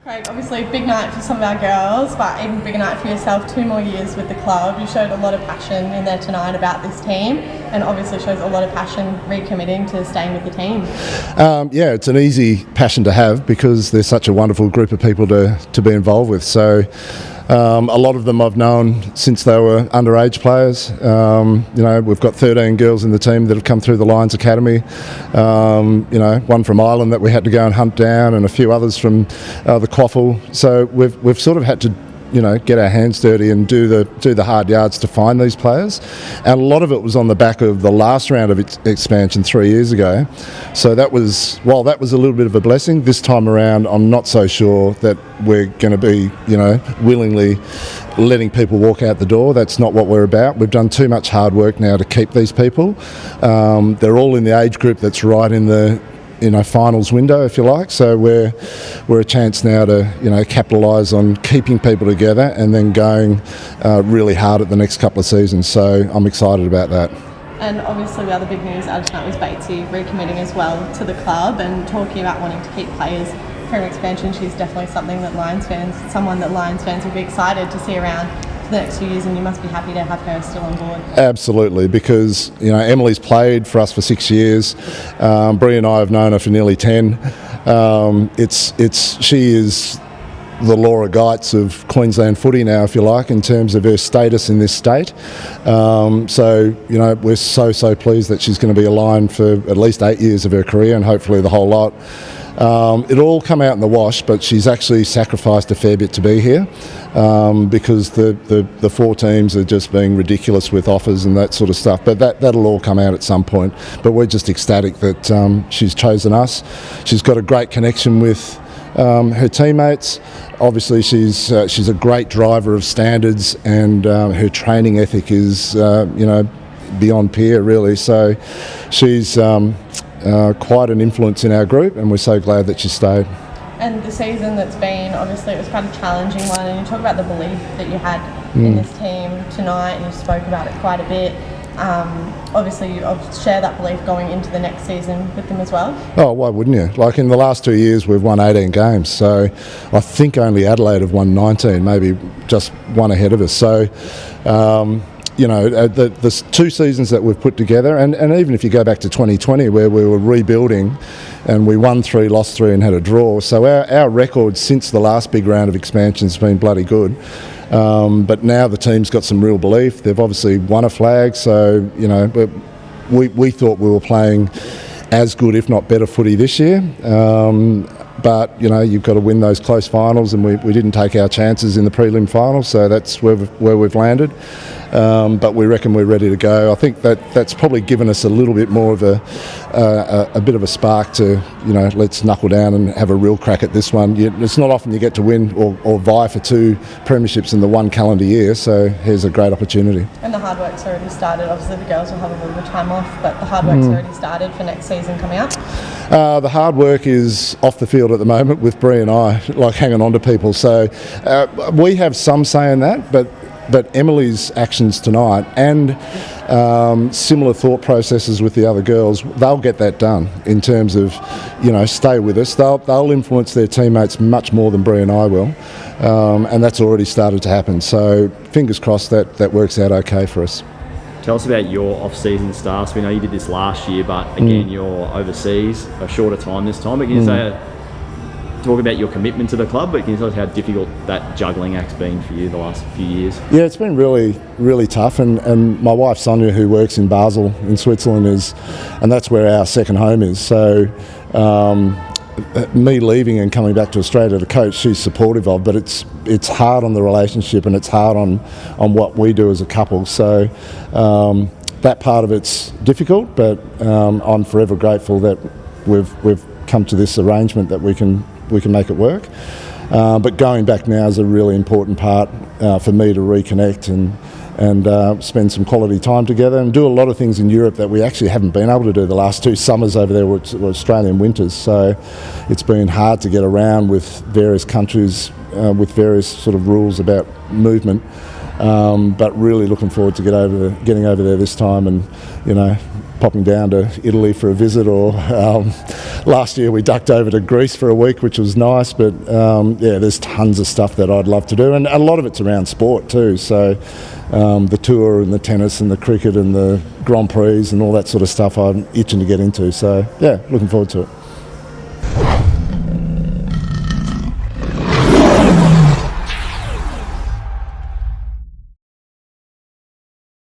Craig, obviously big night for some of our girls, but even bigger night for yourself, 2 more years with the club. You showed a lot of passion in there tonight about this team, and obviously shows a lot of passion recommitting to staying with the team. Yeah, it's an easy passion to have because they're such a wonderful group of people to be involved with. So a lot of them I've known since they were underage players. We've got 13 girls in the team that have come through the Lions Academy. One from Ireland that we had to go and hunt down, and a few others from the Quaffle. So we've sort of had to get our hands dirty and do the hard yards to find these players. And a lot of it was on the back of the last round of expansion 3 years ago. So while that was a little bit of a blessing, this time around I'm not so sure that we're going to be, willingly letting people walk out the door. That's not what we're about. We've done too much hard work now to keep these people. They're all in the age group that's right in the finals window, if you like. So we're a chance now to capitalise on keeping people together and then going really hard at the next couple of seasons. So I'm excited about that. And obviously the other big news out of tonight was Batesy recommitting as well to the club and talking about wanting to keep players from expansion. She's definitely someone that Lions fans will be excited to see around for the next few years, and you must be happy to have her still on board. Absolutely, because Emily's played for us for 6 years. Brie and I have known her for nearly 10. She is the Laura Geitz of Queensland footy now, if you like, in terms of her status in this state. We're so pleased that she's going to be a Lion for at least 8 years of her career, and hopefully the whole lot. It'll all come out in the wash, but she's actually sacrificed a fair bit to be here because the 4 teams are just being ridiculous with offers and that sort of stuff. But that'll all come out at some point. But we're just ecstatic that she's chosen us. She's got a great connection with her teammates. Obviously, she's a great driver of standards, and her training ethic is beyond peer, really. So she's quite an influence in our group, and we're so glad that she stayed. And the season that's been, obviously it was quite a challenging one, and you talk about the belief that you had in this team tonight, and you spoke about it quite a bit. Obviously you share that belief going into the next season with them as well. Oh, why wouldn't you? Like in the last 2 years we've won 18 games, so I think only Adelaide have won 19, maybe just one ahead of us. So the 2 seasons that we've put together, and even if you go back to 2020 where we were rebuilding and we won 3, lost 3 and had a draw. So our record since the last big round of expansion has been bloody good. But now the team's got some real belief. They've obviously won a flag, so we thought we were playing as good, if not better, footy this year. But you've got to win those close finals, and we didn't take our chances in the prelim final, so that's where we've landed. But we reckon we're ready to go. I think that's probably given us a little bit more of a bit of a spark to let's knuckle down and have a real crack at this one. It's not often you get to win or vie for 2 premierships in the one calendar year, so here's a great opportunity. And the hard work's already started. Obviously the girls will have a little bit of time off, but the hard work's already started for next season coming up. The hard work is off the field at the moment with Brie and I, like hanging on to people. So we have some say in that, but Emily's actions tonight and similar thought processes with the other girls, they'll get that done in terms of, stay with us. They'll influence their teammates much more than Brie and I will, and that's already started to happen. So fingers crossed that works out okay for us. Tell us about your off-season starts. We know you did this last year, but again, you're overseas, a shorter time this time. But can you talk about your commitment to the club, but can you tell us how difficult that juggling act's been for you the last few years? Yeah, it's been really, really tough. And my wife Sonia, who works in Basel in Switzerland, and that's where our second home is. So me leaving and coming back to Australia to coach, she's supportive of, but it's hard on the relationship, and it's hard on what we do as a couple. So that part of it's difficult, but I'm forever grateful that we've come to this arrangement that we can make it work. But going back now is a really important part for me to reconnect and spend some quality time together and do a lot of things in Europe that we actually haven't been able to do the last 2 summers over there, which were Australian winters. So it's been hard to get around with various countries with various sort of rules about movement. But really looking forward to getting over there this time and popping down to Italy for a visit, or last year we ducked over to Greece for a week, which was nice. But yeah, there's tons of stuff that I'd love to do, and a lot of it's around sport too. So the tour and the tennis and the cricket and the Grand Prix and all that sort of stuff I'm itching to get into. So yeah, looking forward to it.